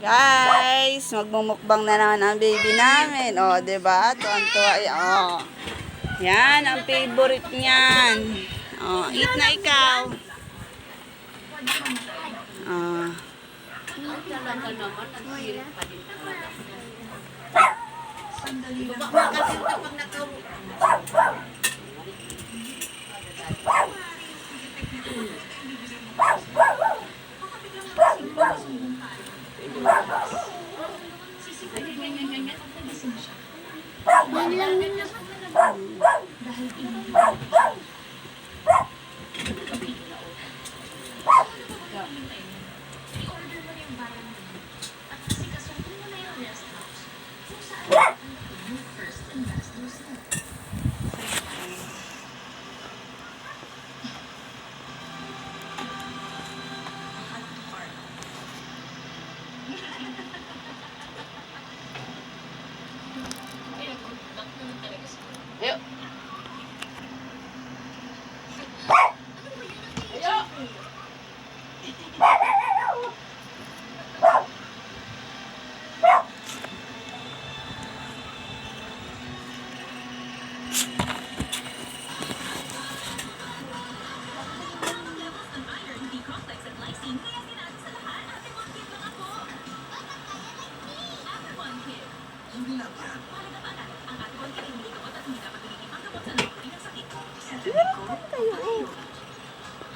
Guys, magmumukbang na naman ang baby namin. O, diba? Tuwan-tuwa. O. Yan, ang favorite niyan. O, eat na ikaw. O. Yuk.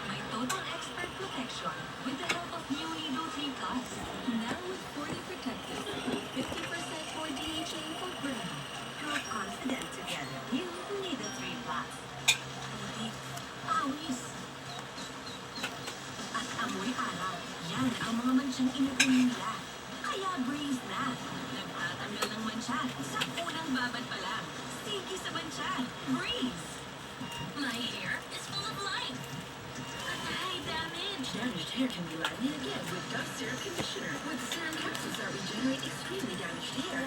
My total expert protection with the help of new Nido 3 Plus. Now with 40 protective, 50% for DHA for burn. Grow confident together. New Nido 3 Plus. Hindi, awis. At amoy araw. Yan ang mga mansyang inuunin nila. Kaya breeze na. Nagtatanggal ng mansya sa unang babad pa lang. Sige sa mansya. Breeze. My hair is full of life. High damage. Damaged hair can be lively again with Dove Serum Conditioner. With serum capsules that regenerate extremely damaged hair.